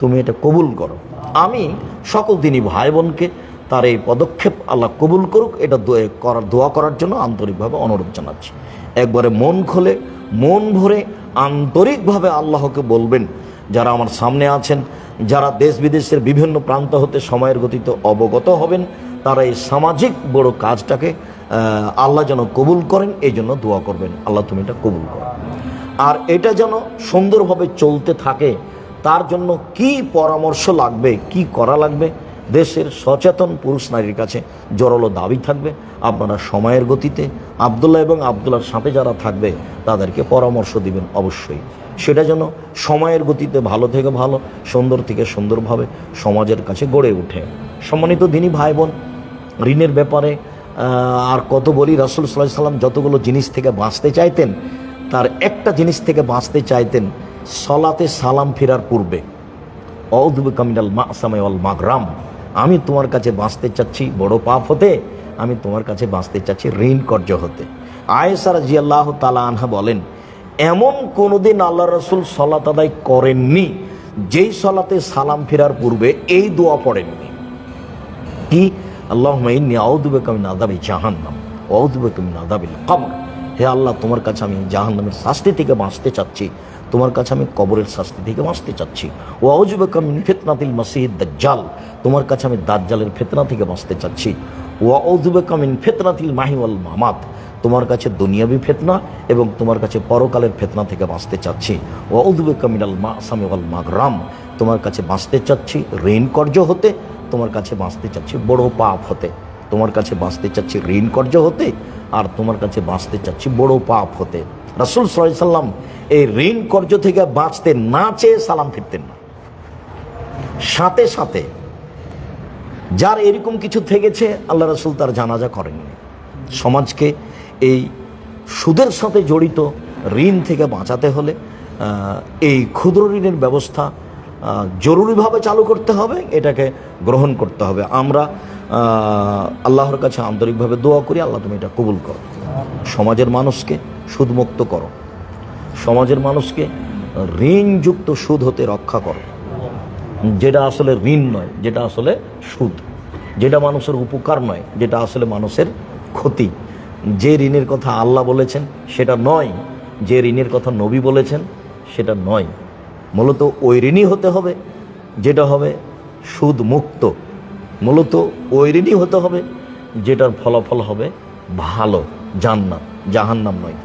তুমি এটা কবুল করো। আমি সকল দিনই ভাই বোনকে তার এই পদক্ষেপ আল্লাহ কবুল করুক এটা দোয়া করার জন্য আন্তরিকভাবে অনুরোধ জানাচ্ছি। একবারে মন খুলে মন ভরে আন্তরিকভাবে আল্লাহকে বলবেন। যারা আমার সামনে আছেন, যারা দেশ বিদেশের বিভিন্ন প্রান্ত হতে সময়ের গতিতে অবগত হবেন, তারা এই সামাজিক বড় কাজটাকে আল্লাহ যেন কবুল করেন, এই জন্য দোয়া করবেন, আল্লাহ তুমি এটা কবুল করো। আর এটা যেন সুন্দরভাবে চলতে থাকে, তার জন্য কি পরামর্শ লাগবে, কি করা লাগবে, দেশের সচেতন পুরুষ নারীর কাছে জোরালো দাবি থাকবে। আপনারা সময়ের গতিতে আবদুল্লাহ এবং আবদুল্লাহর সাথে যারা থাকবে তাদেরকে পরামর্শ দিবেন অবশ্যই। সেটা যেন সময়ের গতিতে ভালো থেকে ভালো, সুন্দর থেকে সুন্দরভাবে সমাজের কাছে গড়ে ওঠে। সম্মানিত দিনী ভাই বোন, ঋণের ব্যাপারে আর কত বলি। রাসূল সাল্লাল্লাহু আলাইহি ওয়াসাল্লাম যতগুলো জিনিস থেকে বাঁচতে চাইতেন, তার একটা জিনিস থেকে বাঁচতে চাইতেন, সলাতে সালাম ফেরার পূর্বে আউযু বিকা মিনাল মা'সামি ওয়াল মাগরাম। আমি তোমার কাছে বাঁচতে চাচ্ছি বড় পাপ হতে, আমি তোমার কাছে বাঁচতে চাচ্ছি ঋণ কর্য হতে। আয়েশা রাদিয়াল্লাহু তাআলা আনহা বলেন, এমন কোনোদিন আল্লাহ রাসূল সালাত আদায় করেননি যেই সলাতে সালাম ফেরার পূর্বে এই দোয়া পড়েননি। কি? আল্লাহুম্মা ইন্নী আউযু বিকা মিন আযাবি জাহান্নাম ওয়া আউযু বিকা মিন আযাবিল কবর। হে আল্লাহ, তোমার কাছে আমি জাহান্নামের শাস্তি থেকে বাঁচতে চাচ্ছি, তোমার কাছে আমি কবরের শাস্তি থেকে বাঁচতে চাচ্ছি। ওয়া আউযু বিকা মিন ফিতনাতিল মাসিহিদ দাজ্জাল, তোমার কাছে আমি দাজ্জালের ফিতনা থেকে বাঁচতে চাচ্ছি। ওয়া আউযু বিকা মিন ফিতনাতিল মাহি ওয়াল মামাত, তোমার কাছে দুনিয়াবি ফিতনা এবং তোমার কাছে পরকালের ফিতনা থেকে বাঁচতে চাচ্ছি। ওয়া আউযু বিকা মিনাল মা'সামি ওয়াল মাগরাম, তোমার কাছে বাঁচতে চাচ্ছি ঋণ কর্য হতে, তোমার কাছে বাঁচতে চাচ্ছি বড় পাপ হতে। তোমার কাছে বাঁচতে চাচ্ছি ঋণ কর্য হতে, আর তোমার কাছে বাঁচতে চাচ্ছি বড় পাপ হতে। রাসূল সাল্লাল্লাহু আলাইহি ওয়াসাল্লাম এই ঋণ কর্য থেকে বাঁচতে না চেয়ে সালাম ফিরতেন না। সাথে সাথে যার এরকম কিছু থেকেছে, আল্লাহ রাসূল তার জানাজা করেননি। সমাজকে এই সুদের সাথে জড়িত ঋণ থেকে বাঁচাতে হলে এই ক্ষুদ্র ঋণের ব্যবস্থা জরুরিভাবে চালু করতে হবে, এটাকে গ্রহণ করতে হবে। আমরা আল্লাহর কাছে আন্তরিকভাবে দোয়া করি, আল্লাহ তুমি এটা কবুল করো। সমাজের মানুষকে সুদমুক্ত করো, সমাজের মানুষকে ঋণযুক্ত সুদ হতে রক্ষা করো, যেটা আসলে ঋণ নয়, যেটা আসলে সুদ, যেটা মানুষের উপকার নয়, যেটা আসলে মানুষের ক্ষতি। যে ঋণের কথা আল্লাহ বলেছেন সেটা নয়, যে ঋণের কথা নবী বলেছেন সেটা নয়। মূলত ওই ঋণই হতে হবে যেটা হবে সুদ মুক্ত, মূলত ওই ঋণই হতে হবে যেটার ফলাফল হবে ভালো, জান্নাত, জাহান্নাম নয়।